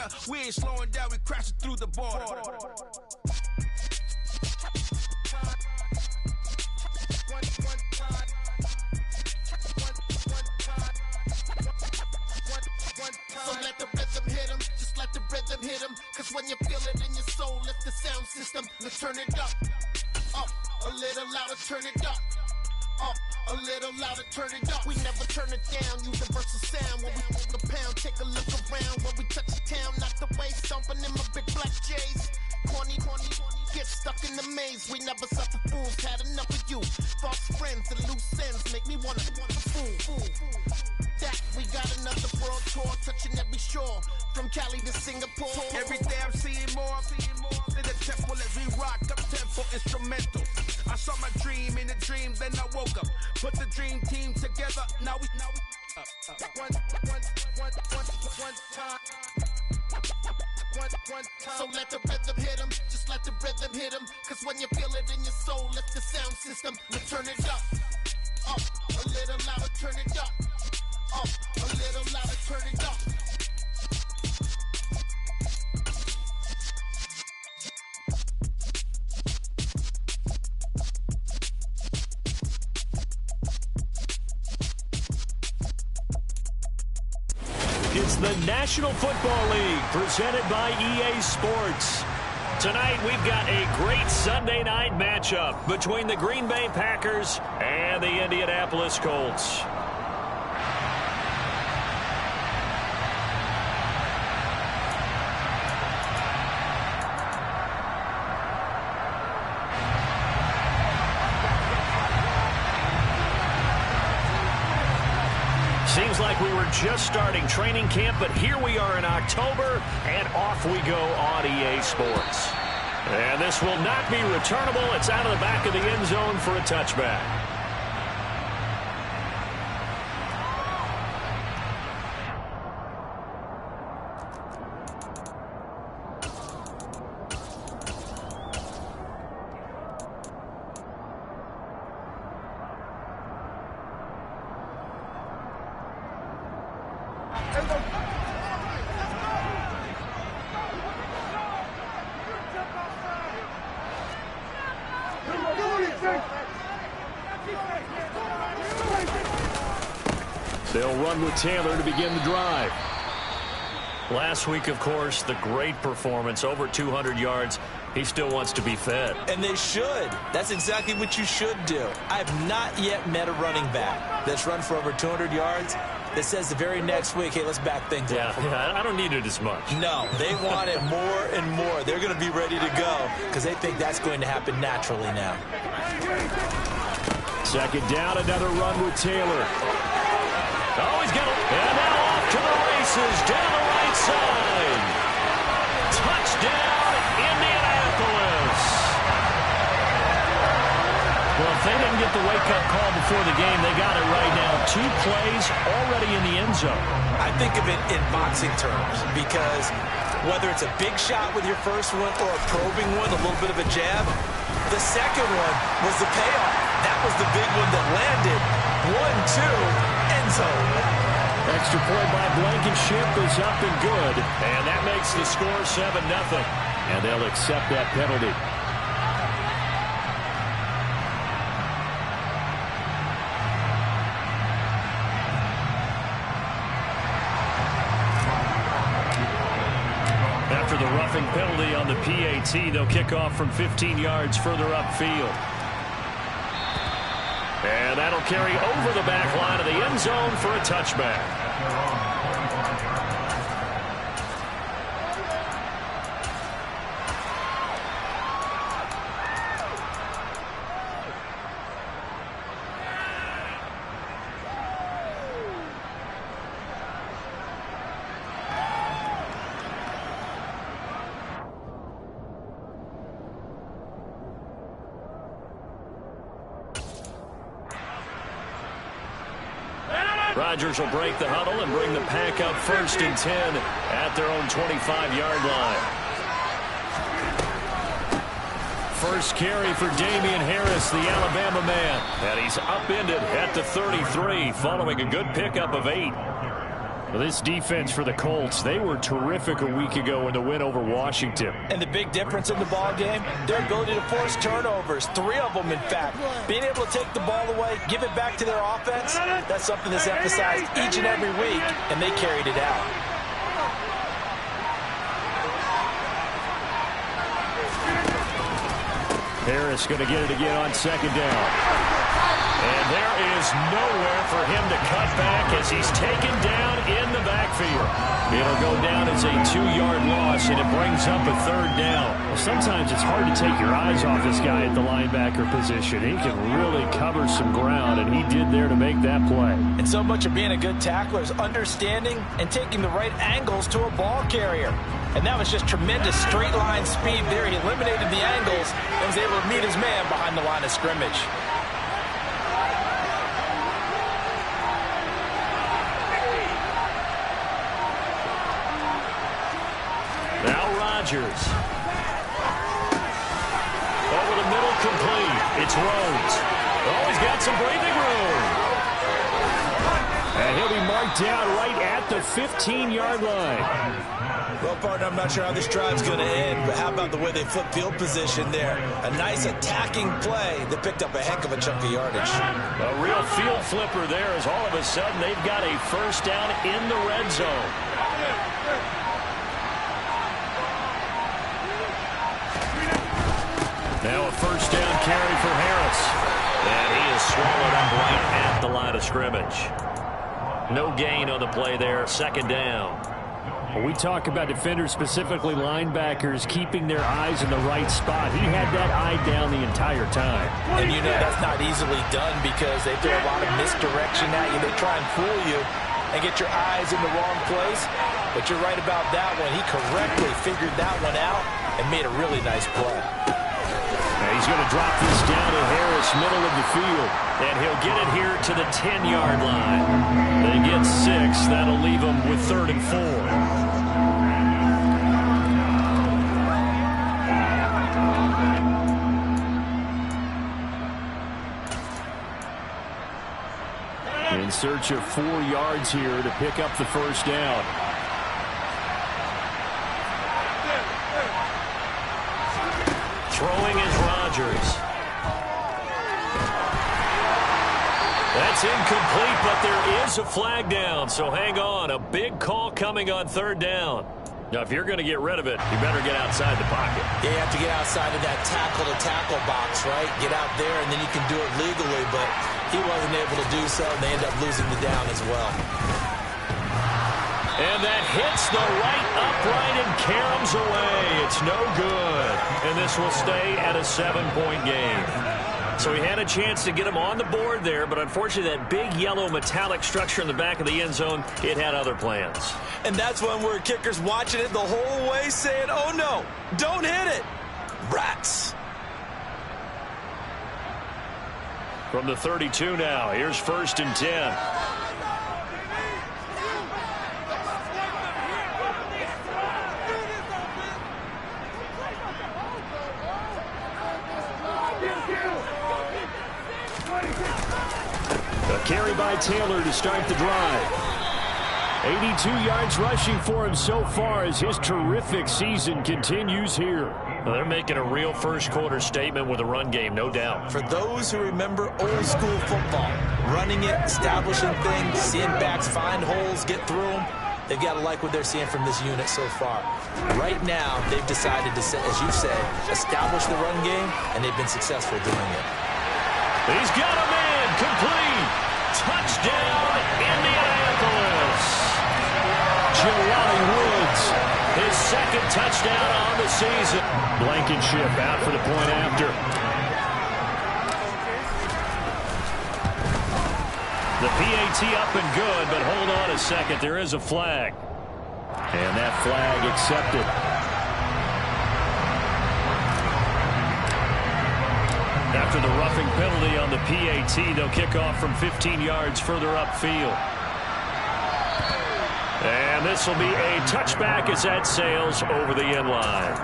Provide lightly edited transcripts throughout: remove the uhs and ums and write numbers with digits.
swear we ain't slowing down, we crashing through the border. So let the rhythm hit him, just let the rhythm hit him. Cause when you feel it in your soul, lift the sound system. Let's turn it up, a little louder, turn it up. A little louder, turn it up. We never turn it down, universal sound. When we move the pound, take a look around. When we touch the town, not the way, stomping in my big black J's. Corny, get stuck in the maze. We never suffer fools, had enough of you. False friends and loose ends make me wanna fool. That we got another world tour, touching every shore. From Cali to Singapore. Every day I'm seeing more in the temple as we rock up tempo instrumentals. I saw my dream in a dream, then I woke up. Put the dream team together, now we one time. So let the rhythm hit him, just let the rhythm hit him. Cause when you feel it in your soul, lift the sound system. Let's turn it up, a little louder, turn it up, a little louder, turn it up. It's the National Football League presented by EA Sports. Tonight we've got a great Sunday night matchup between the Green Bay Packers and the Indianapolis Colts. Seems like we were just starting training camp, but here we are in October, and off we go on EA Sports. And this will not be returnable. It's out of the back of the end zone for a touchback. They'll run with Taylor to begin the drive. Last week, of course, the great performance, over 200 yards. He still wants to be fed. And they should. That's exactly what you should do. I've not yet met a running back that's run for over 200 yards that says the very next week, hey, let's back things up. Yeah, I don't need it as much. No, they want it more and more. They're going to be ready to go because they think that's going to happen naturally now. Second down, another run with Taylor. Oh, he's got it. And now off to the races down the right side. Touchdown, Indianapolis. Well, if they didn't get the wake-up call before the game, they got it right now. 2 plays already in the end zone. I think of it in boxing terms because whether it's a big shot with your first one or a probing one, a little bit of a jab, the second one was the payoff. That was the big one that landed. 1-2, end zone. Extra point by Blankenship is up and good. And that makes the score 7-0. And they'll accept that penalty. After the roughing penalty on the PAT, they'll kick off from 15 yards further upfield. And that'll carry over the back line of the end zone for a touchback. Rodgers will break the huddle and bring the pack up 1st and 10 at their own 25-yard line. First carry for Damian Harris, the Alabama man. And he's upended at the 33 following a good pickup of 8. Well, this defense for the Colts, they were terrific a week ago in the win over Washington. And the big difference in the ball game, their ability to force turnovers, 3 of them in fact. Being able to take the ball away, give it back to their offense, that's something that's emphasized each and every week, and they carried it out. Harris going to get it again on second down. And there is nowhere for him to cut back as he's taken down in the backfield. It'll go down as a 2-yard loss, and it brings up a 3rd down. Well, sometimes it's hard to take your eyes off this guy at the linebacker position. He can really cover some ground, and he did there to make that play. And so much of being a good tackler is understanding and taking the right angles to a ball carrier. And that was just tremendous straight line speed there. He eliminated the angles and was able to meet his man behind the line of scrimmage. Rodgers. Over the middle, complete. It's Rhodes. Oh, he's got some breathing room. And he'll be marked down right at the 15-yard line. Well, partner, I'm not sure how this drive's going to end, but how about the way they flip field position there? A nice attacking play that picked up a heck of a chunk of yardage. A real field flipper there as all of a sudden they've got a first down in the red zone. Now a first down carry for Harris. And he is swallowed up right at the line of scrimmage. No gain on the play there, 2nd down. When we talk about defenders, specifically linebackers, keeping their eyes in the right spot, he had that eye down the entire time. And you know that's not easily done because they throw a lot of misdirection at you. They try and fool you and get your eyes in the wrong place. But you're right about that one. He correctly figured that one out and made a really nice play. He's going to drop this down to Harris, middle of the field. And he'll get it here to the 10-yard line. They get 6. That'll leave him with 3rd and 4. In search of 4 yards here to pick up the first down. Throwing is Rodgers. That's incomplete, but there is a flag down, so hang on. A big call coming on 3rd down. Now, if you're going to get rid of it, you better get outside the pocket. Yeah, you have to get outside of that tackle-to-tackle box, right? Get out there, and then you can do it legally, but he wasn't able to do so, and they end up losing the down as well. And that hits the right upright and caroms away. It's no good. And this will stay at a 7-point game. So he had a chance to get him on the board there, but unfortunately that big yellow metallic structure in the back of the end zone, it had other plans. And that's when we're kickers watching it the whole way saying, oh no, don't hit it. Rats. From the 32 now, here's 1st and 10. Carry by Taylor to start the drive. 82 yards rushing for him so far as his terrific season continues here. Well, they're making a real first-quarter statement with a run game, no doubt. For those who remember old-school football, running it, establishing things, seeing backs find holes, get through them, they've got to like what they're seeing from this unit so far. Right now, they've decided to, as you said, establish the run game, and they've been successful doing it. He's got a man, complete. Touchdown, Indianapolis. Jelani Woods, his 2nd touchdown on the season. Blankenship out for the point after. The PAT up and good, but hold on a second. There is a flag. And that flag accepted. After the roughing penalty on the PAT, they'll kick off from 15 yards further upfield. And this will be a touchback as that sails over the end line.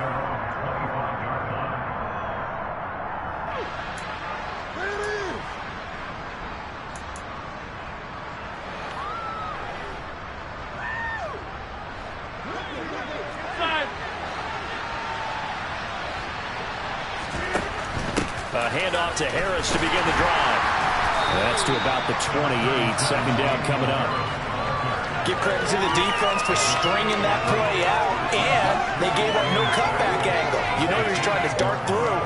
A handoff to Harris to begin the drive. That's to about the 28. Second down coming up. Give credit to the defense for stringing that play out, and they gave up no cutback angle. You know he's trying to dart through.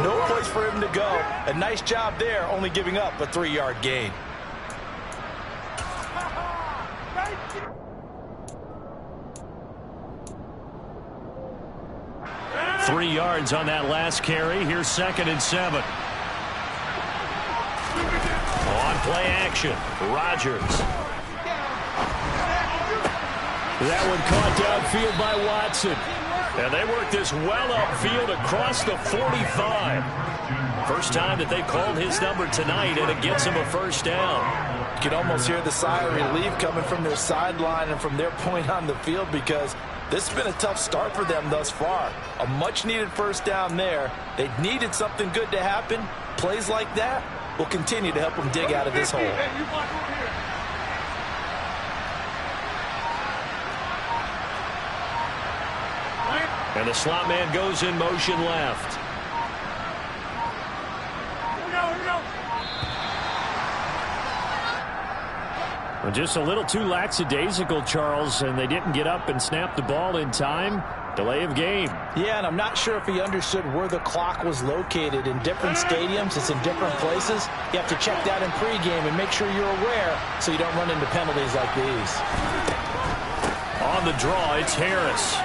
No place for him to go. A nice job there, only giving up a 3-yard gain. Three yards on that last carry. Here's 2nd and 7. On play action, Rodgers. That one caught downfield by Watson. And they work this well upfield across the 45. First time that they've called his number tonight, and it gets him a first down. You can almost hear the sigh of relief coming from their sideline and from their point on the field, because this has been a tough start for them thus far. A much-needed first down there. They needed something good to happen. Plays like that will continue to help them dig out of this hole. And the slot man goes in motion left. Well, just a little too lackadaisical, Charles, and they didn't get up and snap the ball in time. Delay of game. Yeah, and I'm not sure if he understood where the clock was located. In different stadiums, it's in different places. You have to check that in pregame and make sure you're aware so you don't run into penalties like these. On the draw, it's Harris.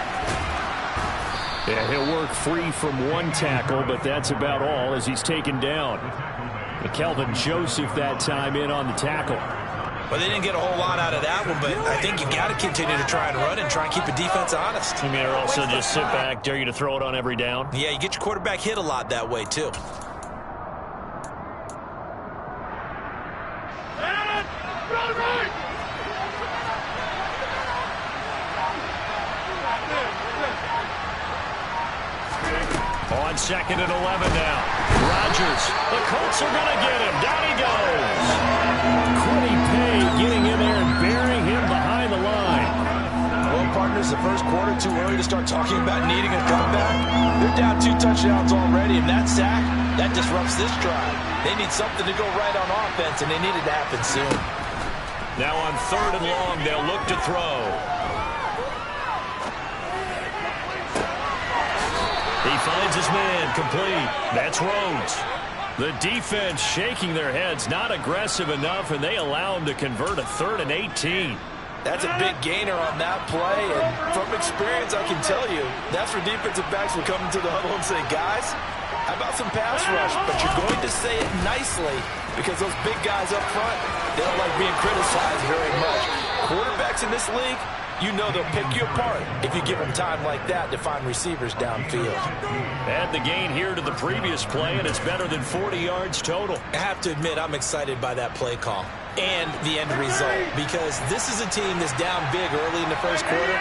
Yeah, he'll work free from one tackle, but that's about all as he's taken down. Kelvin Joseph that time in on the tackle. Well, they didn't get a whole lot out of that one, but I think you got to continue to try and run and try and keep the defense honest. You mean also just sit back, dare you to throw it on every down? Yeah, you get your quarterback hit a lot that way, too. On 2nd and 11 now. Rodgers. The Colts are going to get him. Down he goes. Quiddy Pay getting in there and burying him behind the line. Well, partners, the first quarter too early to start talking about needing a comeback. They're down 2 touchdowns already, and that sack, that disrupts this drive. They need something to go right on offense, and they need it to happen soon. Now on 3rd and long, they'll look to throw. He finds his man, complete. That's Rhodes. The defense shaking their heads, not aggressive enough, and they allow him to convert a 3rd and 18. That's a big gainer on that play, and from experience, I can tell you, that's where defensive backs will come into the huddle and say, guys, how about some pass rush? But you're going to say it nicely, because those big guys up front, they don't like being criticized very much. Quarterbacks in this league, you know they'll pick you apart if you give them time like that to find receivers downfield. Add the gain here to the previous play, and it's better than 40 yards total. I have to admit, I'm excited by that play call and the end result, because this is a team that's down big early in the first quarter,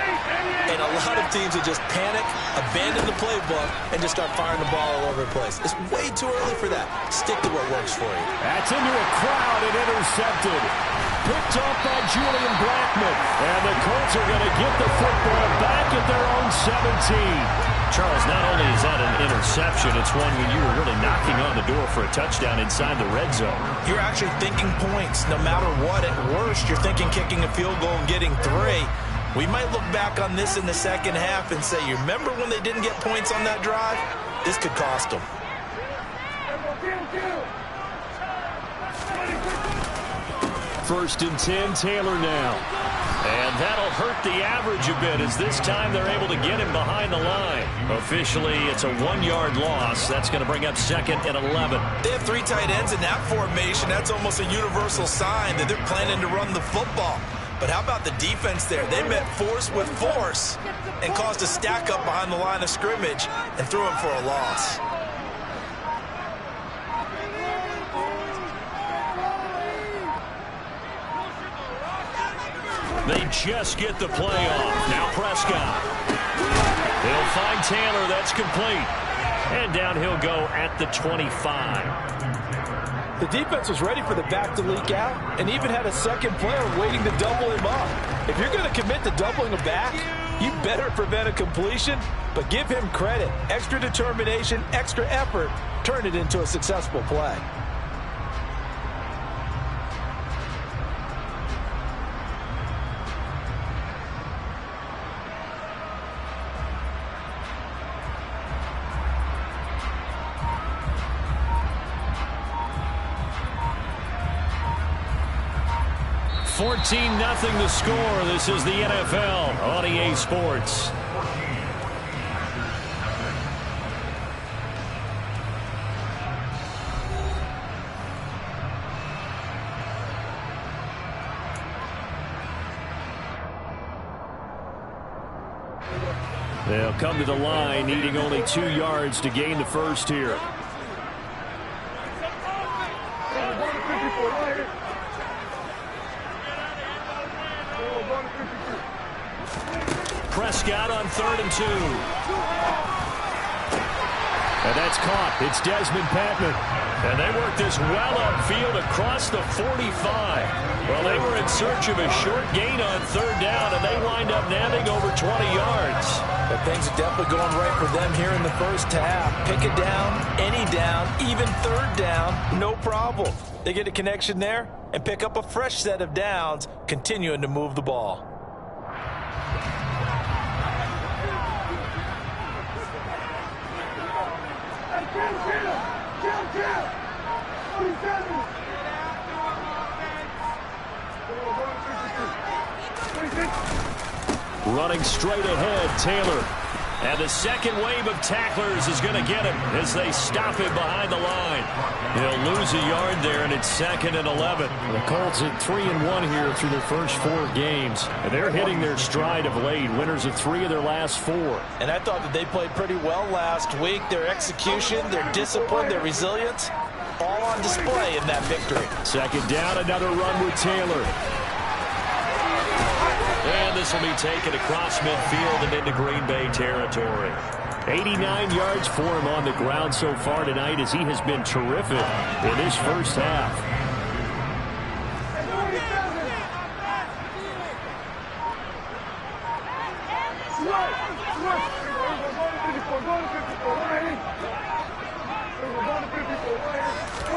and a lot of teams will just panic, abandon the playbook, and just start firing the ball all over the place. It's way too early for that. Stick to what works for you. That's into a crowd and intercepted. Picked off by Julian Blackmon. And the Colts are going to get the football back at their own 17. Charles, not only is that an interception, it's one when you were really knocking on the door for a touchdown inside the red zone. You're actually thinking points. No matter what, at worst, you're thinking kicking a field goal and getting 3. We might look back on this in the second half and say, you remember when they didn't get points on that drive? This could cost them. First and 10, Taylor now. And that'll hurt the average a bit, as this time they're able to get him behind the line. Officially, it's a 1-yard loss. That's going to bring up 2nd and 11. They have 3 tight ends in that formation. That's almost a universal sign that they're planning to run the football. But how about the defense there? They met force with force and caused a stack up behind the line of scrimmage and threw him for a loss. They just get the play off. Now Prescott. They'll find Taylor. That's complete. And down he'll go at the 25. The defense was ready for the back to leak out and even had a second player waiting to double him up. If you're going to commit to doubling a back, you better prevent a completion, but give him credit. Extra determination, extra effort, turn it into a successful play. Nothing the score. This is the NFL on EA Sports. They'll come to the line, needing only 2 yards to gain the first here. Prescott on 3rd and 2. And that's caught. It's Desmond Patman. And they work this well upfield across the 45. Well, they were in search of a short gain on 3rd down, and they wind up nabbing over 20 yards. But things are definitely going right for them here in the first half. Pick a down, any down, even 3rd down, no problem. They get a connection there and pick up a fresh set of downs, continuing to move the ball. Running straight ahead, Taylor. And the second wave of tacklers is going to get him as they stop him behind the line. He'll lose a yard there, and it's 2nd and 11. The Colts at 3-1 here through their first 4 games. And they're hitting their stride of late, winners of 3 of their last 4. And I thought that they played pretty well last week. Their execution, their discipline, their resilience, all on display in that victory. 2nd down, another run with Taylor. And this will be taken across midfield and into Green Bay territory. 89 yards for him on the ground so far tonight, as he has been terrific in his first half.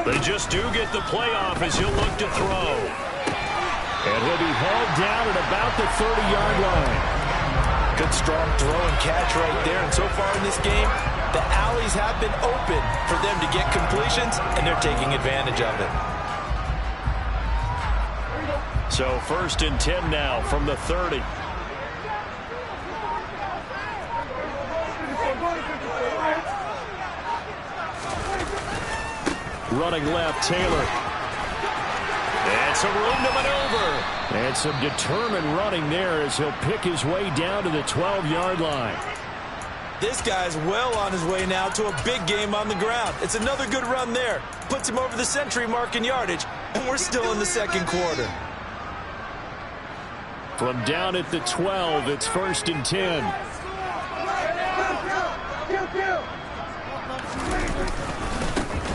They just do get the playoff as he'll look to throw. And he'll be held down at about the 30-yard line. Good strong throw and catch right there. And so far in this game, the alleys have been open for them to get completions, and they're taking advantage of it. So 1st and 10 now from the 30. Running left, Taylor. And some room to maneuver. And some determined running there as he'll pick his way down to the 12-yard line. This guy's well on his way now to a big game on the ground. It's another good run there. Puts him over the century mark in yardage, and we're still in the 2nd quarter. From down at the 12, it's 1st and 10.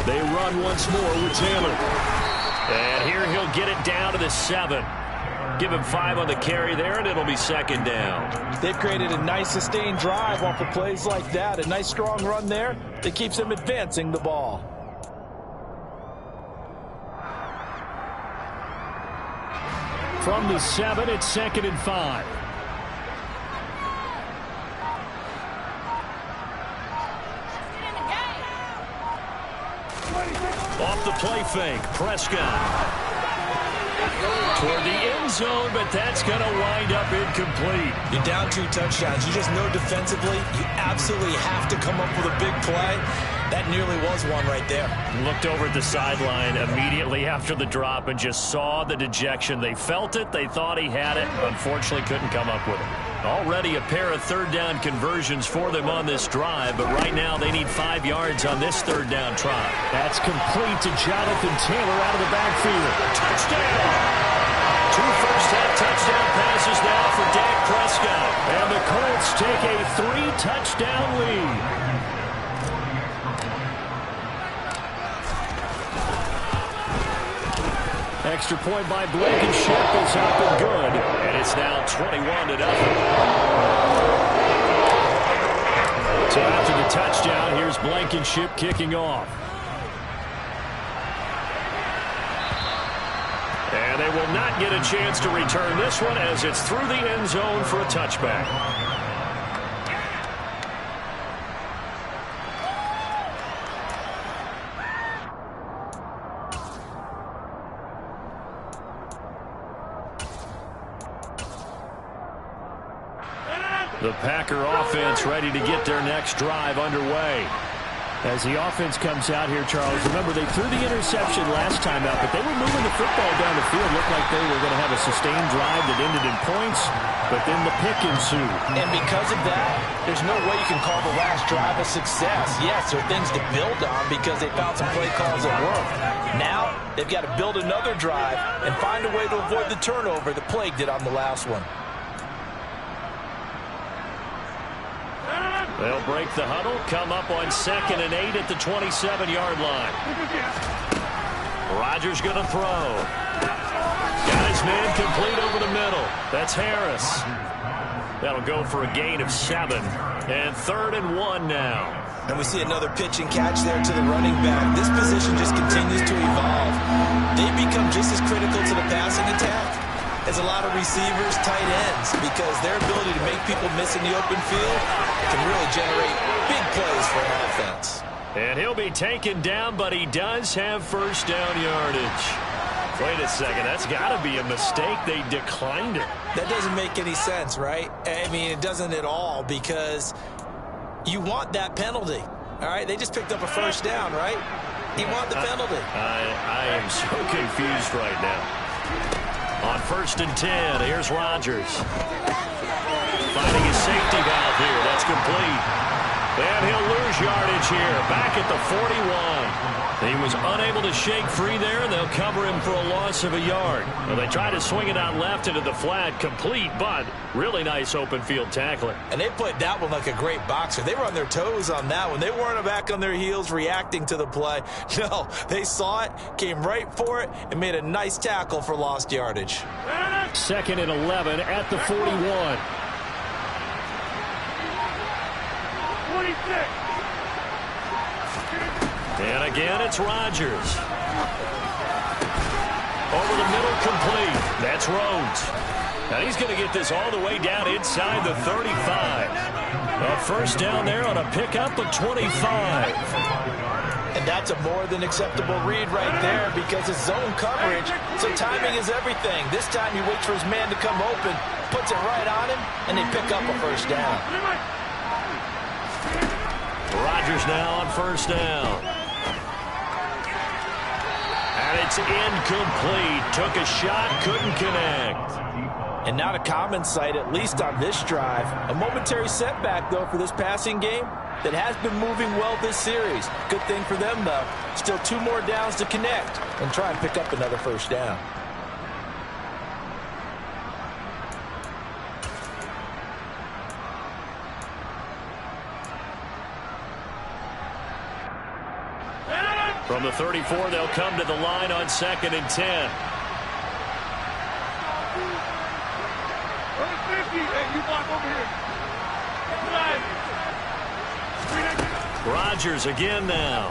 They run once more with Taylor. And here he'll get it down to the 7. Give him 5 on the carry there, and it'll be 2nd down. They've created a nice sustained drive off of plays like that. A nice strong run there that keeps them advancing the ball. From the 7, it's 2nd and 5. Off the play fake, Prescott. Toward the end zone, but that's going to wind up incomplete. You're down 2 touchdowns. You just know defensively you absolutely have to come up with a big play. That nearly was one right there. Looked over at the sideline immediately after the drop and just saw the dejection. They felt it. They thought he had it. Unfortunately, couldn't come up with it. Already a pair of 3rd down conversions for them on this drive, but right now they need 5 yards on this 3rd down try. That's complete to Jonathan Taylor out of the backfield. Touchdown! 2 first-half touchdown passes now for Dak Prescott. And the Colts take a 3-touchdown lead. Extra point by Blankenship is up and good. And it's now 21-0. So after the touchdown, here's Blankenship kicking off. will not get a chance to return this one as it's through the end zone for a touchback. The Packer offense ready to get their next drive underway. As the offense comes out here, Charles, remember they threw the interception last time out, but they were moving the football down the field. Looked like they were going to have a sustained drive that ended in points, but then the pick ensued. And because of that, there's no way you can call the last drive a success. Yes, there are things to build on because they found some play calls that work. Now, they've got to build another drive and find a way to avoid the turnover that plagued it on the last one. They'll break the huddle, come up on 2nd and 8 at the 27-yard line. Rodgers going to throw. Got his man complete over the middle. That's Harris. That'll go for a gain of 7. And 3rd and 1 now. And we see another pitch and catch there to the running back. This position just continues to evolve. They become just as critical to the passing attack as a lot of receivers, tight ends, because their ability to make people miss in the open field can really generate big plays for an offense. And he'll be taken down, but he does have first down yardage. Wait a second, that's got to be a mistake. They declined it. That doesn't make any sense, right? I mean, it doesn't at all, because you want that penalty. All right, they just picked up a first down, right? You want the penalty. I am so confused right now. On 1st and 10, here's Rodgers. Finding his safety valve here. That's complete. And he'll lose yardage here. Back at the 41. He was unable to shake free there, and they'll cover him for a loss of a yard. Well, they try to swing it out left into the flat. Complete, but really nice open field tackling. And they played that one like a great boxer. They were on their toes on that one. They weren't back on their heels reacting to the play. No, they saw it, came right for it, and made a nice tackle for lost yardage. 2nd and 11 at the 41. 26. And again, it's Rodgers. Over the middle, complete. That's Rhodes. Now he's going to get this all the way down inside the 35. A first down there on a pickup of 25. And that's a more than acceptable read right there because it's zone coverage, so timing is everything. This time he waits for his man to come open, puts it right on him, and they pick up a first down. Rodgers now on first down. And it's incomplete. Took a shot, couldn't connect. And not a common sight, at least on this drive. A momentary setback, though, for this passing game that has been moving well this series. Good thing for them, though. Still 2 more downs to connect and try and pick up another first down. From the 34, they'll come to the line on 2nd and 10. Rodgers again now.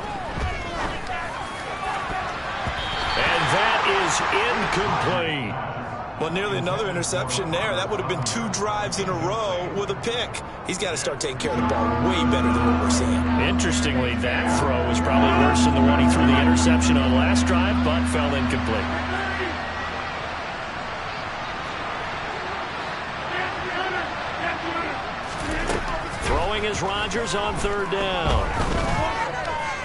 And that is incomplete. Well, nearly another interception there. That would have been 2 drives in a row with a pick. He's got to start taking care of the ball way better than what we're seeing. Interestingly, that throw was probably worse than the one he threw the interception on last drive, but fell incomplete. Throwing is Rodgers on 3rd down.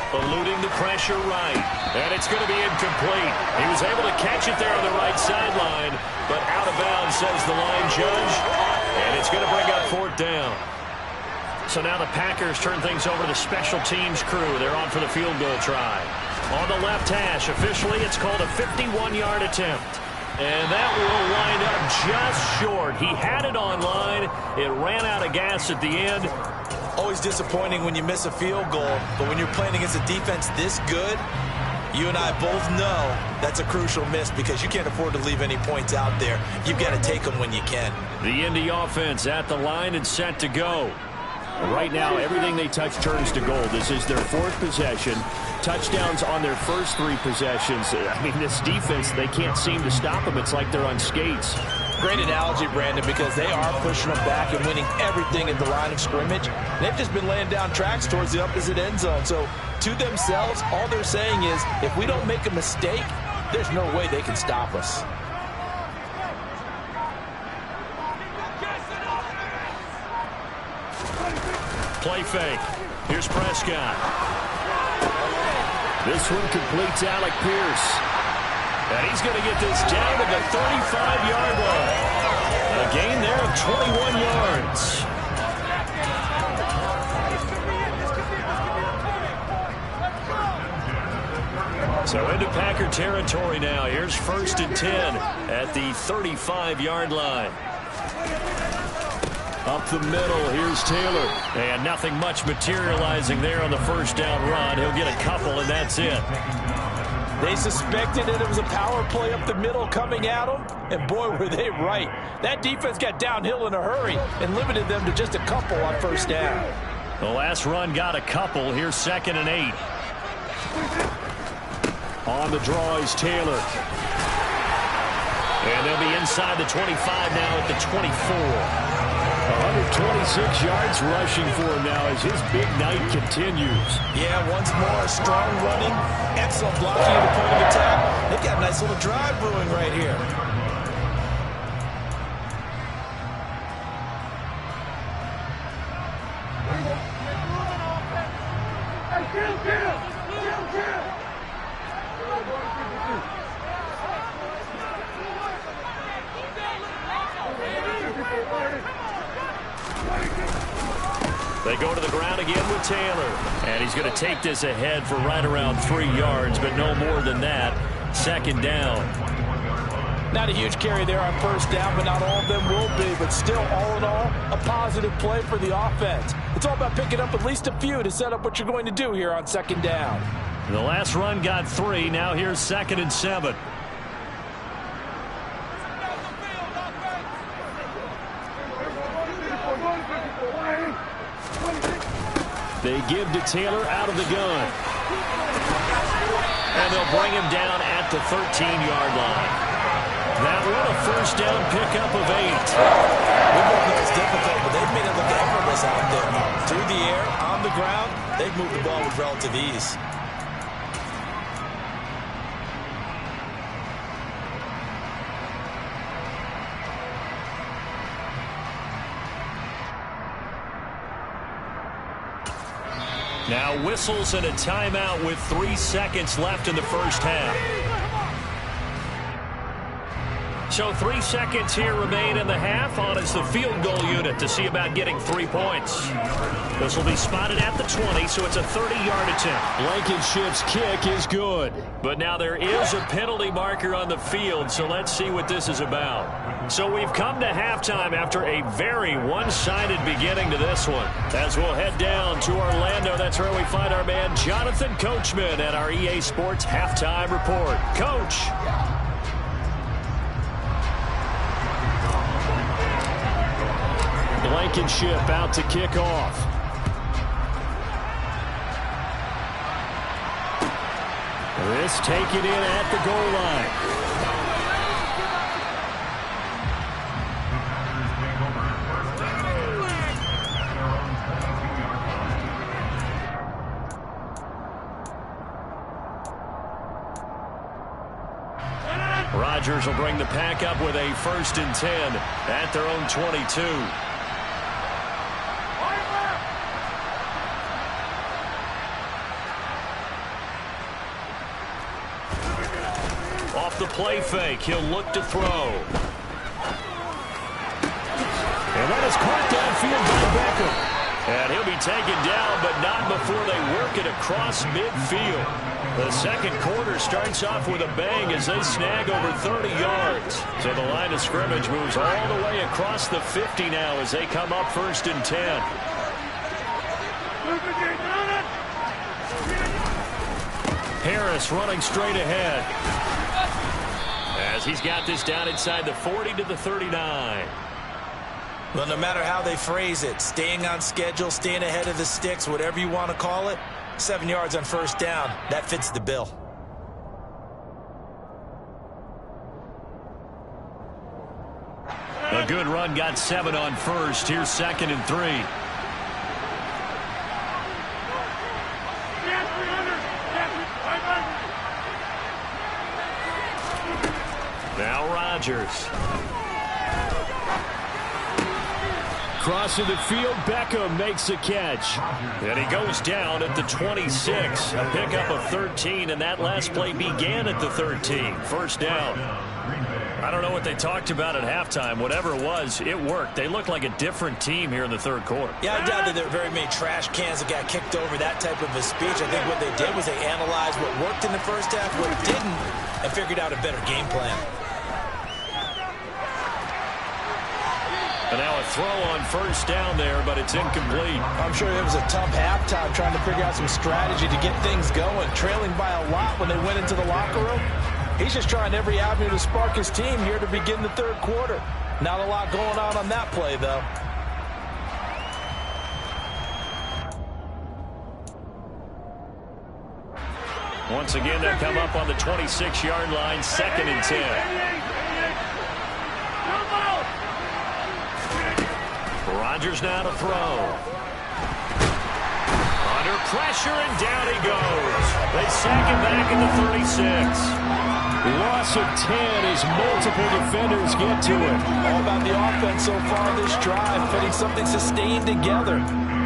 Eluding the pressure right. And it's going to be incomplete. He was able to catch it there on the right sideline, but out of bounds, says the line judge. And it's going to bring up 4th down. So now the Packers turn things over to the special teams crew. They're on for the field goal try. On the left hash, officially, it's called a 51-yard attempt. And that will wind up just short. He had it on line. It ran out of gas at the end. Always disappointing when you miss a field goal, but when you're playing against a defense this good, you and I both know that's a crucial miss because you can't afford to leave any points out there. You've got to take them when you can. The Indy offense at the line and set to go. Right now, everything they touch turns to gold. This is their 4th possession. Touchdowns on their first 3 possessions. I mean, this defense, they can't seem to stop them. It's like they're on skates. Great analogy, Brandon, because they are pushing them back and winning everything at the line of scrimmage. They've just been laying down tracks towards the opposite end zone. So, to themselves, all they're saying is, if we don't make a mistake, there's no way they can stop us. Play fake. Here's Prescott. This one completes Alec Pierce. And he's going to get this down to the 35-yard line. A gain there of 21 yards. So into Packer territory now. Here's 1st and 10 at the 35-yard line. Up the middle, here's Taylor. And nothing much materializing there on the first down run. He'll get a couple, and that's it. They suspected that it was a power play up the middle coming at them, and boy, were they right. That defense got downhill in a hurry and limited them to just a couple on first down. The last run got a couple. Here's 2nd and 8. On the draw is Taylor. And they'll be inside the 25 now at the 24. 126 yards rushing for him now as his big night continues. Yeah, once more, strong running, excellent blocking at the point of attack. They've got a nice little drive brewing right here. They go to the ground again with Taylor. And he's going to take this ahead for right around 3 yards, but no more than that. 2nd down. Not a huge carry there on first down, but not all of them will be. But still, all in all, a positive play for the offense. It's all about picking up at least a few to set up what you're going to do here on 2nd down. The last run got 3. Now here's 2nd and 7. They give to Taylor out of the gun. And they'll bring him down at the 13-yard line. That one a first down pickup of 8. We both know it's difficult, but they've made it look effortless out there. Through the air, on the ground, they've moved the ball with relative ease. Now whistles and a timeout with 3 seconds left in the first half. So 3 seconds here remain in the half. On is the field goal unit to see about getting 3 points. This will be spotted at the 20, so it's a 30-yard attempt. Blankenship's kick is good. But now there is a penalty marker on the field, so let's see what this is about. So we've come to halftime after a very one-sided beginning to this one. As we'll head down to Orlando, that's where we find our man Jonathan Coachman at our EA Sports Halftime Report. Coach. Blankenship out to kick off. This taken in at the goal line. Rodgers will bring the pack up with a 1st and 10 at their own 22. Off the play fake, he'll look to throw. And that is caught downfield by Beckham. And he'll be taken down, but not before they work it across midfield. The second quarter starts off with a bang as they snag over 30 yards. So the line of scrimmage moves all the way across the 50 now as they come up 1st and 10. Harris running straight ahead as he's got this down inside the 40 to the 39. Well, no matter how they phrase it, staying on schedule, staying ahead of the sticks, whatever you want to call it, 7 yards on first down, that fits the bill. A good run got 7 on first. Here's 2nd and 3. Now Rodgers. Crossing the field, Beckham makes a catch. And he goes down at the 26. A pickup of 13, and that last play began at the 13. First down. I don't know what they talked about at halftime. Whatever it was, it worked. They looked like a different team here in the third quarter. Yeah, I doubt that there were very many trash cans that got kicked over, that type of a speech. I think what they did was they analyzed what worked in the first half, what didn't, and figured out a better game plan. And now a throw on first down there, but it's incomplete. I'm sure it was a tough halftime trying to figure out some strategy to get things going. Trailing by a lot when they went into the locker room. He's just trying every avenue to spark his team here to begin the third quarter. Not a lot going on that play, though. Once again, they come up on the 26-yard line, 2nd and 10. Rodgers now to throw. Under pressure, and down he goes. They sack him back at the 36. Loss of 10 as multiple defenders get to it. All about the offense so far this drive, putting something sustained together.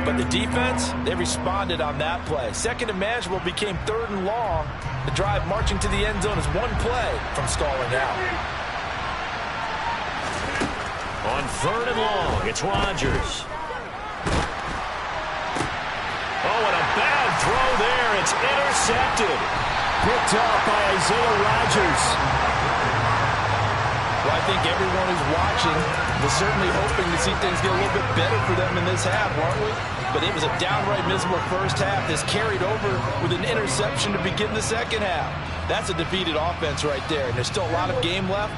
But the defense, they responded on that play. 2nd and manageable became 3rd and long. The drive marching to the end zone is one play from stalling out. On 3rd and long, it's Rodgers. Oh, and a bad throw there. It's intercepted. Picked up by Isaiah Rodgers. Well, I think everyone who's watching was certainly hoping to see things get a little bit better for them in this half, weren't we? But it was a downright miserable first half that's carried over with an interception to begin the second half. That's a defeated offense right there, and there's still a lot of game left.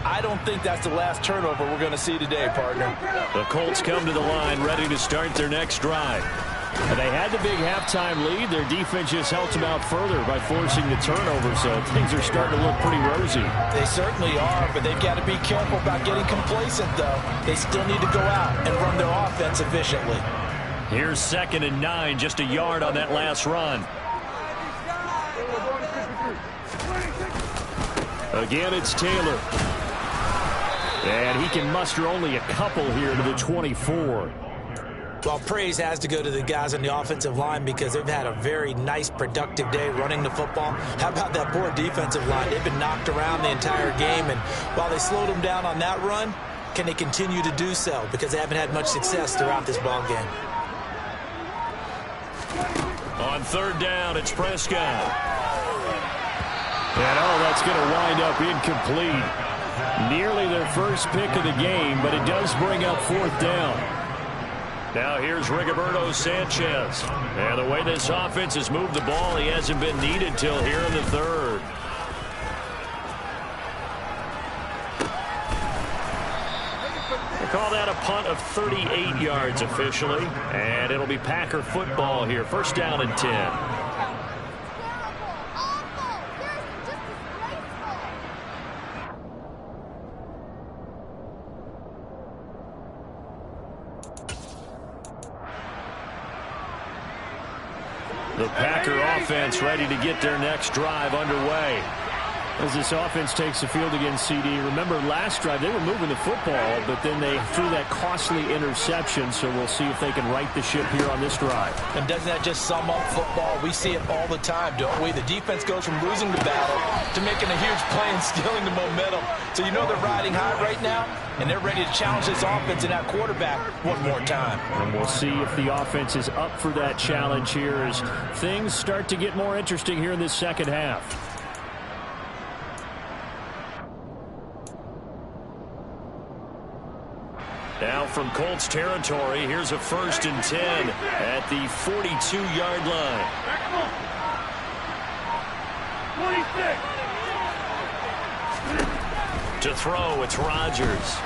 I don't think that's the last turnover we're going to see today, partner. The Colts come to the line ready to start their next drive. And they had the big halftime lead. Their defense just helped them out further by forcing the turnover, so things are starting to look pretty rosy. They certainly are, but they've got to be careful about getting complacent, though. They still need to go out and run their offense efficiently. Here's 2nd and 9, just a yard on that last run. Again, it's Taylor. And he can muster only a couple here to the 24. Well, praise has to go to the guys on the offensive line because they've had a very nice, productive day running the football. How about that poor defensive line? They've been knocked around the entire game, and while they slowed them down on that run, can they continue to do so? Because they haven't had much success throughout this ball game. On 3rd down, it's Prescott. And that's going to wind up incomplete. Nearly their first pick of the game, but it does bring up 4th down. Now here's Rigoberto Sanchez. And the way this offense has moved the ball, he hasn't been needed till here in the 3rd. They call that a punt of 38 yards officially. And it'll be Packer football here. 1st down and 10. The Packer offense ready to get their next drive underway. As this offense takes the field against CD, remember last drive they were moving the football, but then they threw that costly interception, so we'll see if they can right the ship here on this drive. And doesn't that just sum up football? We see it all the time, don't we? The defense goes from losing the battle to making a huge play and stealing the momentum. So you know they're riding high right now, and they're ready to challenge this offense and that quarterback one more time. And we'll see if the offense is up for that challenge here as things start to get more interesting here in this second half. Now from Colts territory, here's a 1st and 10 at the 42-yard line. 26. To throw, it's Rodgers.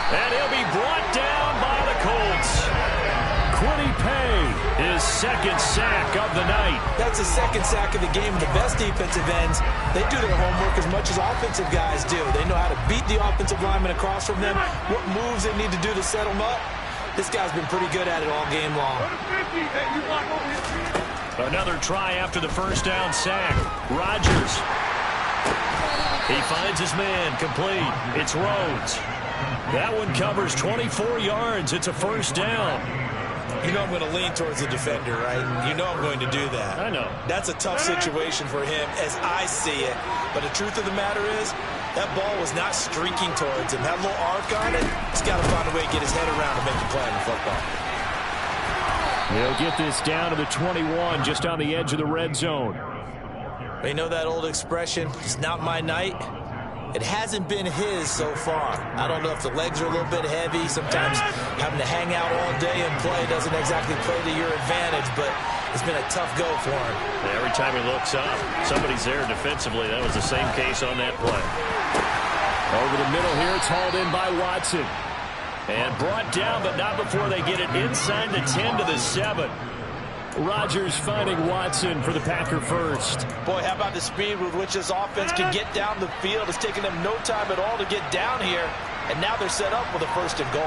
And he'll be brought down by the Colts. Quiddy Pay, his second sack of the night. That's his second sack of the game. The best defensive ends, they do their homework as much as offensive guys do. They know how to beat the offensive lineman across from them, what moves they need to do to set them up. This guy's been pretty good at it all game long. Another try after the first down sack. Rodgers. He finds his man, complete. It's Rhodes. That one covers 24 yards. It's a first down. You know I'm going to lean towards the defender, right? You know I'm going to do that. I know. That's a tough situation for him as I see it. But the truth of the matter is, that ball was not streaking towards him. Had a little arc on it. He's got to find a way to get his head around and make a play on the football. They'll get this down to the 21, just on the edge of the red zone. You know that old expression, it's not my night? It hasn't been his so far. I don't know if the legs are a little bit heavy. Sometimes having to hang out all day and play doesn't exactly play to your advantage, but it's been a tough go for him. Every time he looks up, somebody's there defensively. That was the same case on that play. Over the middle here, it's hauled in by Watson. And brought down, but not before they get it inside the 10 to the 7. Rodgers finding Watson for the Packer first. Boy, how about the speed with which this offense can get down the field? It's taken them no time at all to get down here, and now they're set up with a first and goal.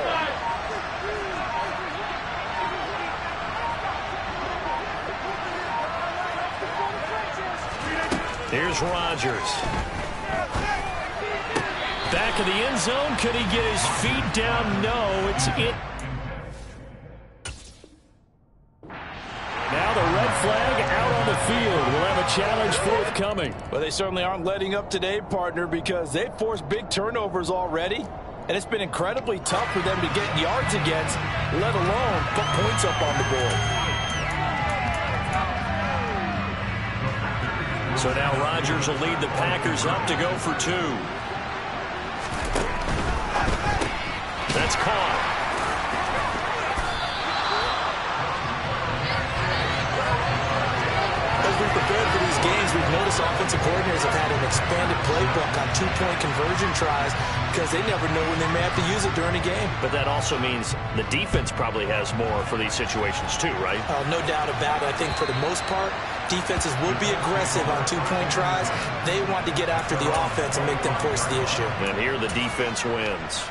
Here's Rodgers. Back of the end zone. Could he get his feet down? No, it's it. Now the red flag out on the field. We'll have a challenge forthcoming. Well, they certainly aren't letting up today, partner, because they've forced big turnovers already. And it's been incredibly tough for them to get yards against, let alone put points up on the board. So now Rodgers will lead the Packers up to go for 2. That's caught. As we prepare for these games, we've noticed offensive coordinators have had an expanded playbook on two-point conversion tries because they never know when they may have to use it during a game. But that also means the defense probably has more for these situations too, right? No doubt about it. I think for the most part, defenses will be aggressive on two-point tries. They want to get after the offense and make them force the issue. And here the defense wins.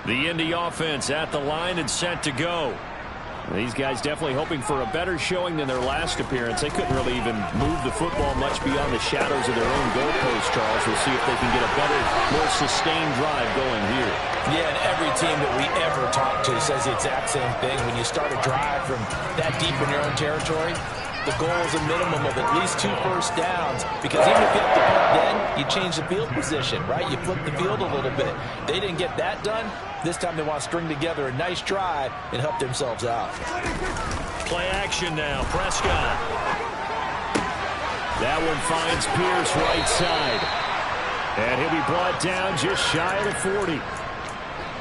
The Indy offense at the line and set to go. These guys definitely hoping for a better showing than their last appearance. They couldn't really even move the football much beyond the shadows of their own goalpost, Charles. We'll see if they can get a better, more sustained drive going here. Yeah, and every team that we ever talk to says the exact same thing. When you start a drive from that deep in your own territory, the goal is a minimum of at least 2 first downs, because even if you have to punt then, you change the field position, right? You flip the field a little bit. They didn't get that done. This time they want to string together a nice drive and help themselves out. Play action now. Prescott. That one finds Pierce right side. And he'll be brought down just shy of the 40.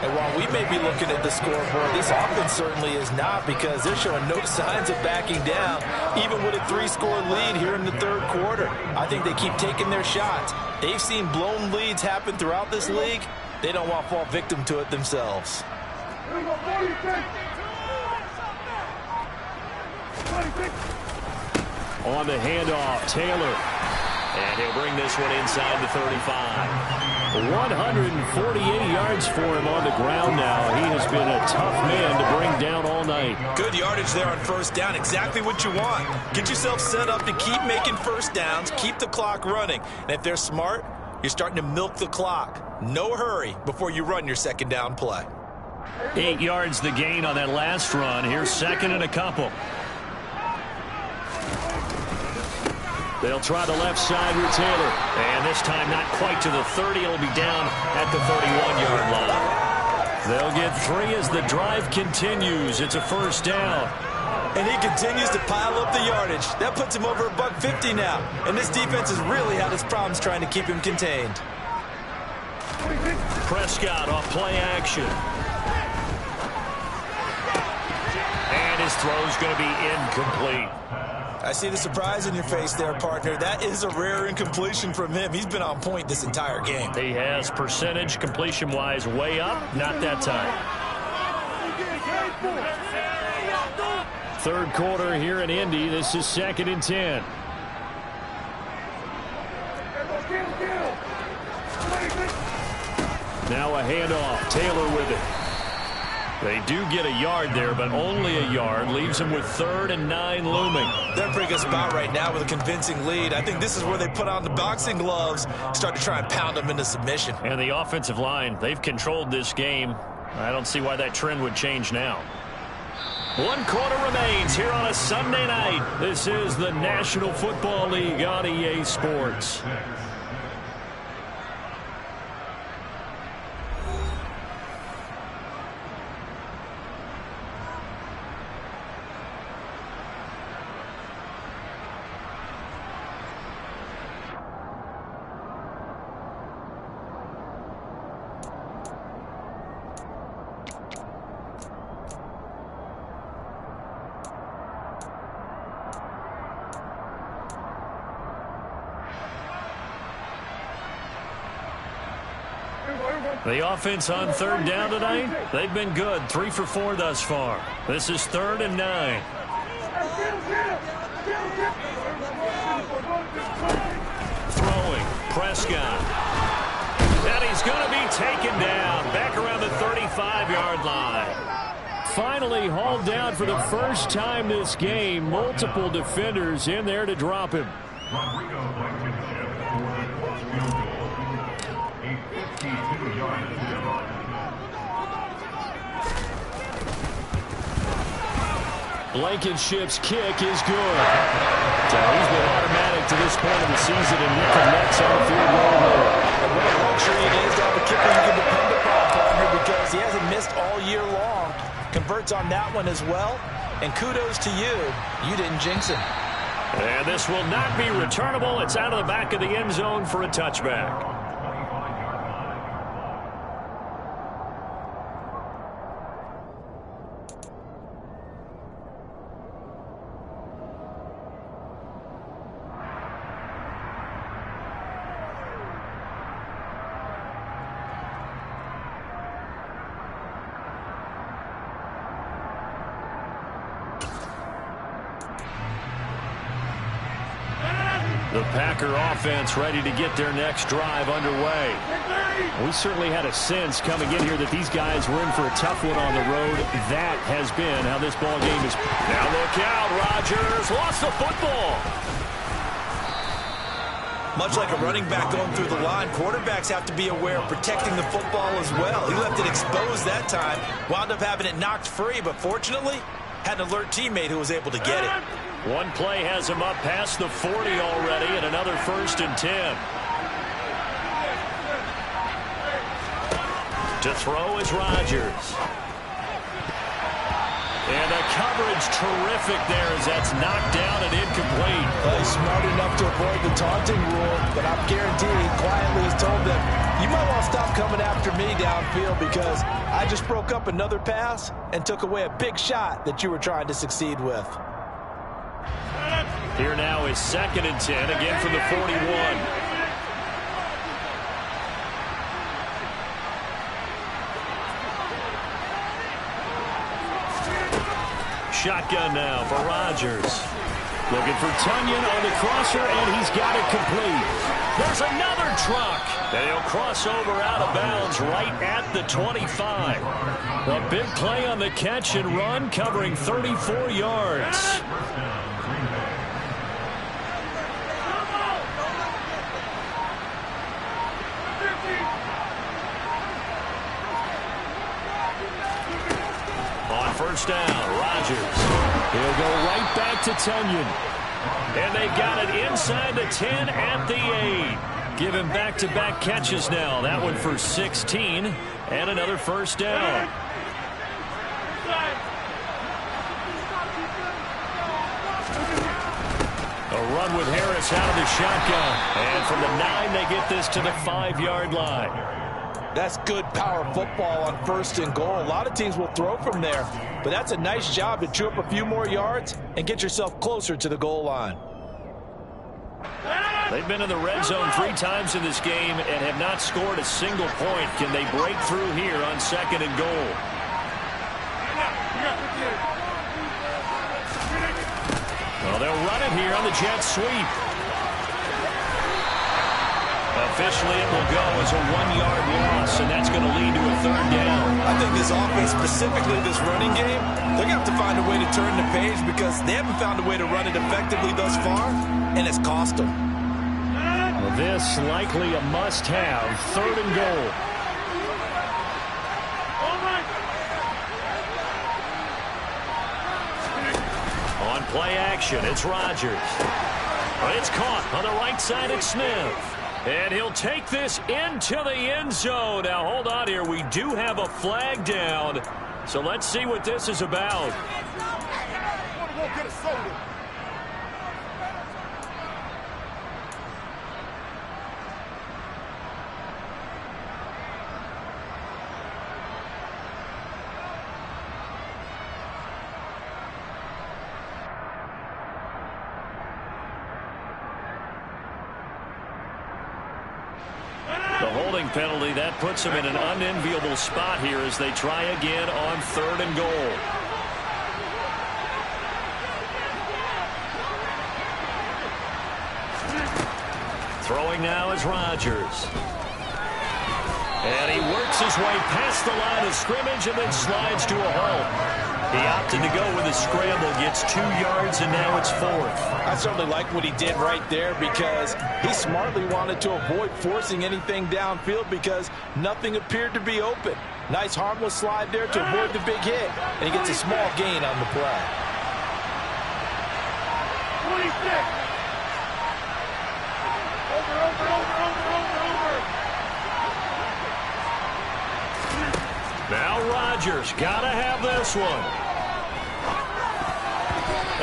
And while we may be looking at the scoreboard, this offense certainly is not, because they're showing no signs of backing down, even with a 3-score lead here in the third quarter. I think they keep taking their shots. They've seen blown leads happen throughout this league. They don't want to fall victim to it themselves. On the handoff, Taylor. And he'll bring this one inside the 35. 148 yards for him on the ground now. He has been a tough man to bring down all night. Good yardage there on first down. Exactly what you want. Get yourself set up to keep making first downs, keep the clock running. And if they're smart, you're starting to milk the clock. No hurry before you run your second down play. 8 yards the gain on that last run. Here's second and a couple. They'll try the left side with Taylor. And this time not quite to the 30. It'll be down at the 31-yard line. They'll get 3 as the drive continues. It's a first down. And he continues to pile up the yardage. That puts him over $150 now. And this defense has really had its problems trying to keep him contained. Prescott off play action. And his throw's going to be incomplete. I see the surprise in your face there, partner. That is a rare incompletion from him. He's been on point this entire game. He has percentage completion-wise way up. Not that time. Third quarter here in Indy. This is 2nd and 10. Now a handoff. Taylor with it. They do get a yard there, but only a yard. Leaves them with 3rd and 9 looming. They're in a pretty good spot right now with a convincing lead. I think this is where they put on the boxing gloves, start to try and pound them into submission. And the offensive line, they've controlled this game. I don't see why that trend would change now. 1 quarter remains here on a Sunday night. This is the National Football League on EA Sports. The offense on 3rd down tonight, they've been good. 3 for 4 thus far. This is 3rd and 9. Throwing, Prescott. And he's going to be taken down back around the 35-yard line. Finally hauled down for the first time this game. Multiple defenders in there to drop him. Blankenship's kick is good. So he's been automatic to this point of the season, and with the Mets on the field goal here. And what a luxury it is to have a kicker you can depend upon, partner, because he hasn't missed all year long. Converts on that one as well. And kudos to you. You didn't jinx him. And this will not be returnable. It's out of the back of the end zone for a touchback. The Packer offense ready to get their next drive underway. We certainly had a sense coming in here that these guys were in for a tough one on the road. That has been how this ball game is. Now look out, Rodgers lost the football. Much like a running back going through the line, quarterbacks have to be aware of protecting the football as well. He left it exposed that time, wound up having it knocked free, but fortunately had an alert teammate who was able to get it. One play has him up past the 40 already, and another 1st and 10. To throw is Rodgers. And the coverage terrific there as that's knocked down and incomplete. Well, he's smart enough to avoid the taunting rule, but I'm guaranteed quietly has told them, you might want to stop coming after me downfield because I just broke up another pass and took away a big shot that you were trying to succeed with. Here now is 2nd and 10, again from the 41. Shotgun now for Rodgers. Looking for Tunyon on the crosser, and he's got it complete. There's another truck. And he'll cross over out of bounds right at the 25. A big play on the catch and run, covering 34 yards. On 1st down, Rodgers. He'll go right back to Tunyon. And they got it inside the 10 at the 8. Give him back-to-back catches now. That one for 16 and another 1st down. A run with Harris out of the shotgun. And from the 9, they get this to the 5-yard line. That's good power football on 1st and goal. A lot of teams will throw from there, but that's a nice job to chew up a few more yards and get yourself closer to the goal line. They've been in the red zone 3 times in this game and have not scored a single point. Can they break through here on 2nd and goal? Well, they'll run it here on the jet sweep. Officially, it will go as a 1-yard loss, and that's going to lead to a 3rd down. I think this offense, specifically this running game, they're going to have to find a way to turn the page because they haven't found a way to run it effectively thus far, and it's cost them. Well, this likely a must-have, 3rd and goal. On play action, it's Rodgers. But it's caught on the right side. It's Smith. And he'll take this into the end zone. Now, hold on here. We do have a flag down. So let's see what this is about. The holding penalty, that puts them in an unenviable spot here as they try again on 3rd and goal. Throwing now is Rodgers. And he works his way past the line of scrimmage and then slides to a halt. He opted to go with a scramble, gets 2 yards, and now it's 4th. I certainly like what he did right there because he smartly wanted to avoid forcing anything downfield because nothing appeared to be open. Nice harmless slide there to avoid the big hit, and he gets a small gain on the play. 26. Now Rodgers, gotta have this one.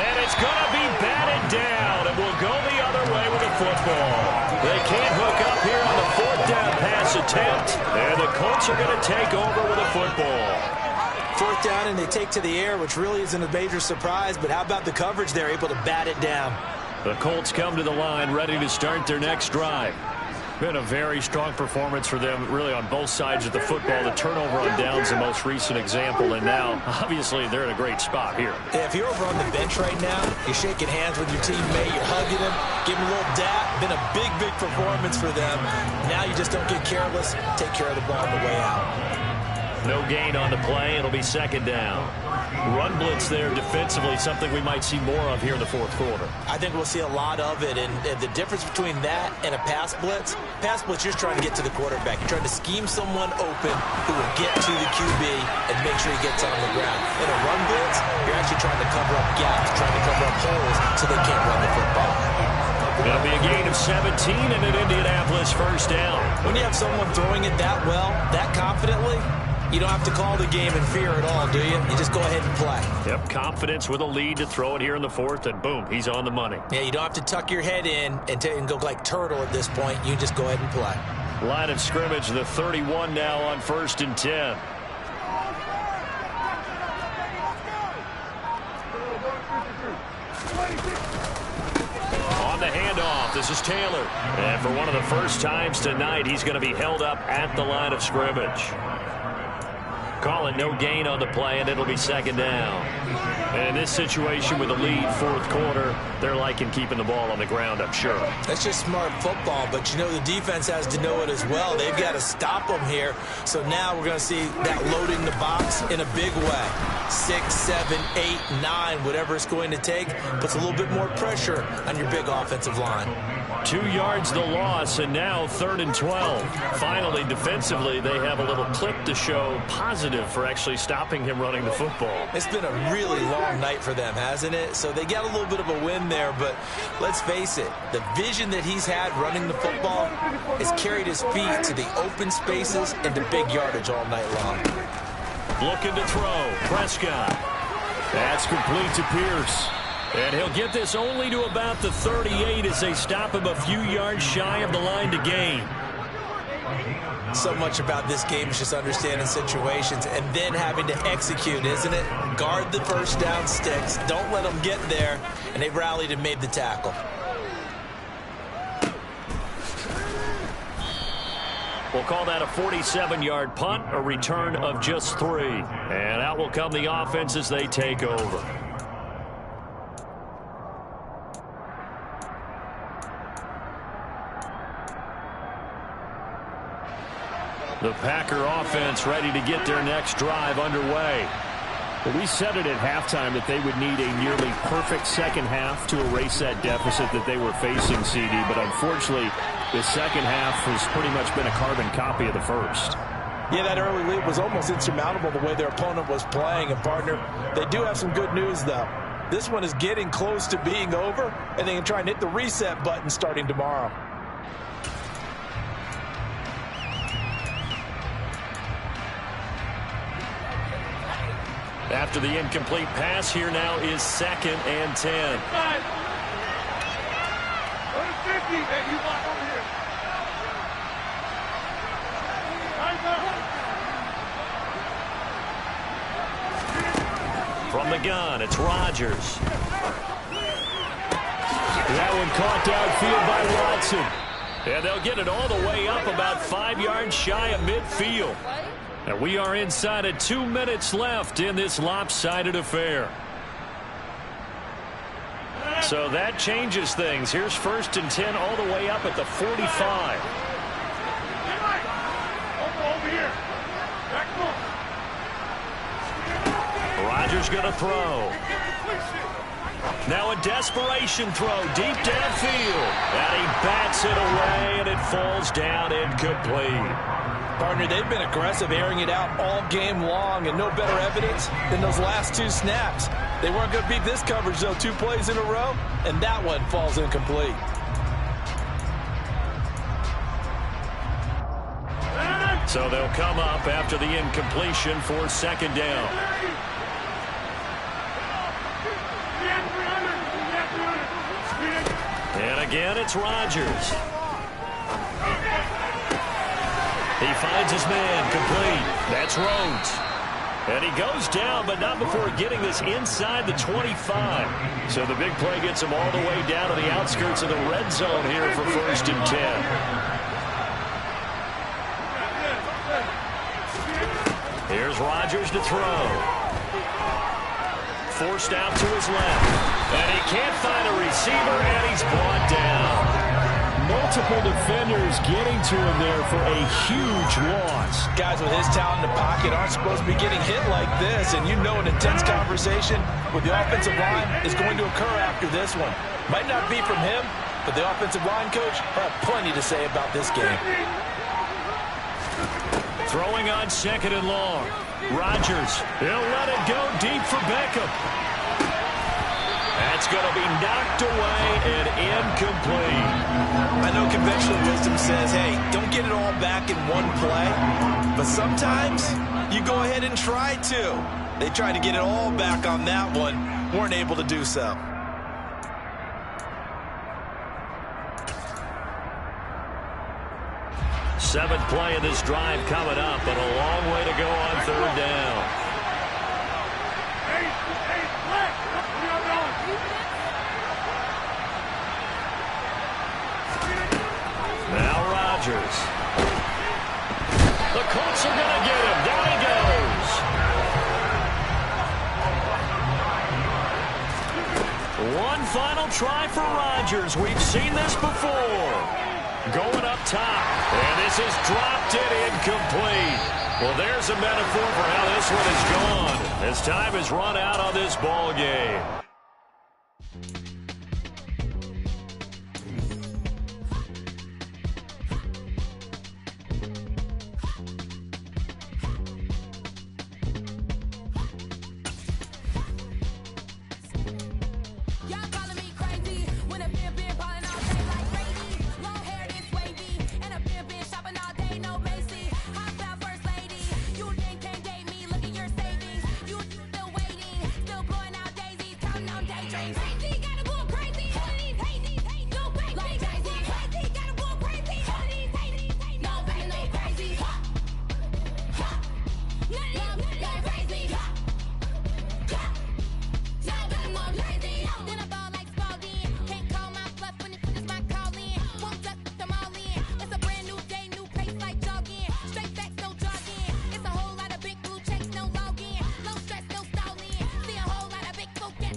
And it's gonna be batted down, and we'll go the other way with the football. They can't hook up here on the 4th down pass attempt, and the Colts are gonna take over with a football. 4th down, and they take to the air, which really isn't a major surprise, but how about the coverage there, able to bat it down? The Colts come to the line, ready to start their next drive. Been a very strong performance for them, really, on both sides of the football. The turnover on downs, the most recent example, and now, obviously, they're in a great spot here. Yeah, if you're over on the bench right now, you're shaking hands with your teammate, you're hugging him, giving him a little dap. Been a big, big performance for them. Now you just don't get careless. Take care of the ball on the way out. No gain on the play. It'll be 2nd down. Run blitz there defensively, something we might see more of here in the 4th quarter. I think we'll see a lot of it, and the difference between that and a pass blitz, you're just trying to get to the quarterback. You're trying to scheme someone open who will get to the QB and make sure he gets on the ground. In a run blitz, you're actually trying to cover up gaps, trying to cover up holes so they can't run the football. It'll be a gain of 17 and an Indianapolis 1st down. When you have someone throwing it that well, that confidently, you don't have to call the game in fear at all, do you? You just go ahead and play. Yep, confidence with a lead to throw it here in the 4th, and boom, he's on the money. Yeah, you don't have to tuck your head in and go like turtle at this point. You just go ahead and play. Line of scrimmage, the 31 now on 1st and 10. On the handoff, this is Taylor. And for one of the first times tonight, he's going to be held up at the line of scrimmage. Call it no gain on the play, and it'll be 2nd down. And in this situation with the lead, 4th quarter, they're liking keeping the ball on the ground, I'm sure. That's just smart football, but you know the defense has to know it as well. They've got to stop them here. So now we're going to see that loading the box in a big way. 6, 7, 8, 9, whatever it's going to take, puts a little bit more pressure on your big offensive line. 2 yards the loss, and now 3rd and 12. Finally, defensively, they have a little clip to show positive for actually stopping him running the football. It's been a really long night for them, hasn't it? So they got a little bit of a win there, but let's face it, the vision that he's had running the football has carried his feet to the open spaces and to big yardage all night long. Looking to throw, Prescott. That's complete to Pierce. And he'll get this only to about the 38 as they stop him a few yards shy of the line to gain. So much about this game is just understanding situations and then having to execute, isn't it? Guard the first down sticks. Don't let them get there. And they rallied and made the tackle. We'll call that a 47-yard punt, a return of just 3. And out will come the offense as they take over. The Packer offense ready to get their next drive underway. Well, we said it at halftime that they would need a nearly perfect second half to erase that deficit that they were facing, CD. But unfortunately, the second half has pretty much been a carbon copy of the first. Yeah, that early lead was almost insurmountable the way their opponent was playing. And, partner, they do have some good news, though. This one is getting close to being over, and they can try and hit the reset button starting tomorrow. After the incomplete pass, here now is 2nd and 10. From the gun, it's Rodgers. That one caught downfield by Watson. And they'll get it all the way up about 5 yards shy of midfield. And we are inside of 2 minutes left in this lopsided affair. So that changes things. Here's 1st and 10 all the way up at the 45. Rodgers going to throw. Now a desperation throw deep downfield. And he bats it away, and it falls down incomplete. Partner, they've been aggressive, airing it out all game long, and no better evidence than those last 2 snaps. They weren't going to beat this coverage, though, 2 plays in a row, and that one falls incomplete. So they'll come up after the incompletion for 2nd down. And again, it's Rodgers. He finds his man complete. That's Rhodes. And he goes down, but not before getting this inside the 25. So the big play gets him all the way down to the outskirts of the red zone here for 1st and 10. Here's Rodgers to throw. Forced out to his left. And he can't find a receiver, and he's brought down. Multiple defenders getting to him there for a huge loss. Guys with his talent in the pocket aren't supposed to be getting hit like this, and you know an intense conversation with the offensive line is going to occur after this one. Might not be from him, but the offensive line coach will have plenty to say about this game. Throwing on 2nd and long. Rodgers, he'll let it go deep for Beckham. That's going to be knocked away and incomplete. I know conventional wisdom says, hey, don't get it all back in one play. But sometimes you go ahead and try to. They tried to get it all back on that one. Weren't able to do so. Seventh play of this drive coming up, but a long way to go on 3rd down. Now Rodgers. The Colts are going to get him. Down he goes. One final try for Rodgers. We've seen this before. Going up top. And this is dropped it incomplete. Well, there's a metaphor for how this one is gone. As time has run out on this ball game.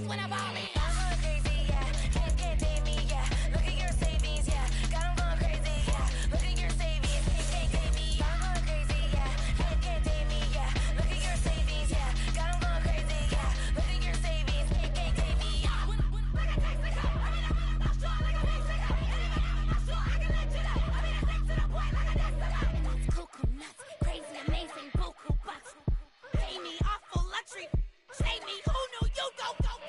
when I ball in. I'm going crazy, yeah. Can't pay me, yeah. Look at your savings, yeah. Got 'em going crazy, yeah. Look at your savings, can't pay me. I'm going crazy, yeah. Can't pay me, yeah. Look at your savings, yeah. Got 'em going crazy, yeah. Look at your savings, can't pay me. Like a Mexico, I mean I'm not sure like a Mexico. I'm not sure I can let you know. I mean I stick to the point like a Mexico. That's cuckoo nuts, crazy, amazing, buku bucks. Pay me off for luxury. Shame me, who knew you go crazy?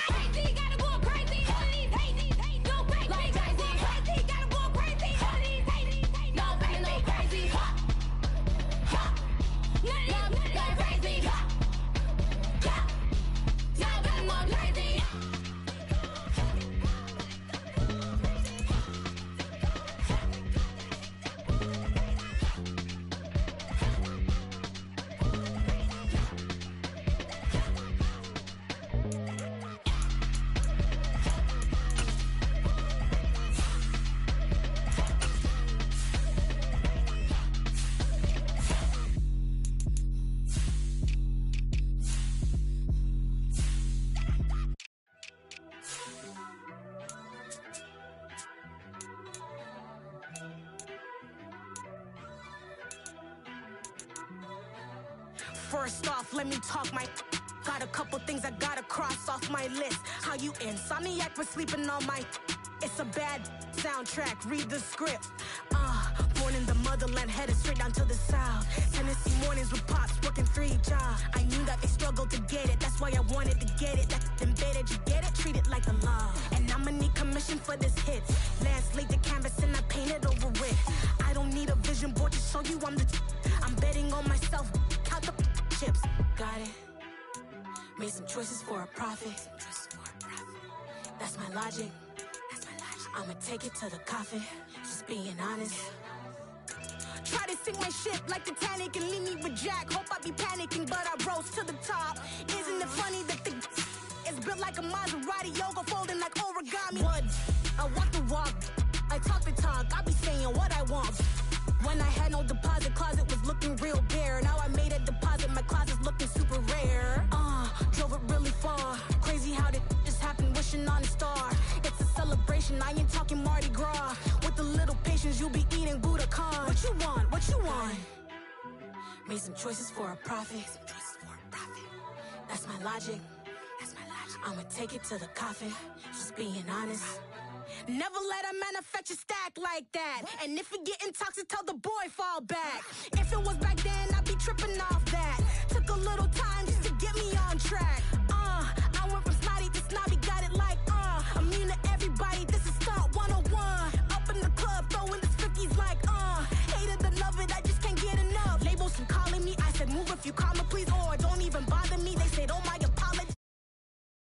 Crazy, gotta go crazy. All these hate, go crazy. Like crazy, crazy, gotta go crazy. All these hate, no crazy. Ha, ha, none of these crazy. Ha, ha, y'all better go crazy. First off, let me talk my. Got a couple things I gotta cross off my list. How you insomniac for sleeping on my. It's a bad soundtrack, read the script. Born in the motherland, headed straight down to the south. Tennessee mornings with pops, working 3 jobs. I knew that they struggled to get it, that's why I wanted to get it. That embedded, you get it, treat it like a law. And I'ma need commission for this hit. Last laid the canvas and I painted over it. I don't need a vision board to show you I'm the. I'm betting on myself, count the chips. Got it. Made some choices for a profit. That's my logic. I'ma take it to the coffin. Just being honest. Try to sink my ship like Titanic and leave me with Jack. Hope I be panicking, but I rose to the top. Isn't it funny that the is built like a Maserati, yoga folding like origami? What? I walk the walk. I talk the talk. I be saying what I want. When I had no deposit, closet was looking real bare. Now I made a deposit, my closet's looking super rare. Drove it really far. Crazy how did just happen, wishing on a star. It's a celebration, I ain't talking Mardi Gras. With a little patience, you'll be eating Budokan. What you want? What you want? Made some choices for a profit. That's my logic. I'ma take it to the coffin. Just being honest. Never let a manufacture stack like that. And if it getting toxic, tell the boy fall back. If it was back then, I'd be tripping off that. Took a little time just to get me on track. I went from snotty to snobby, got it like immune to everybody, this is stunt 101. Up in the club, throwing this 50s like hate it or love it, I just can't get enough. Labels from calling me, I said move if you call me.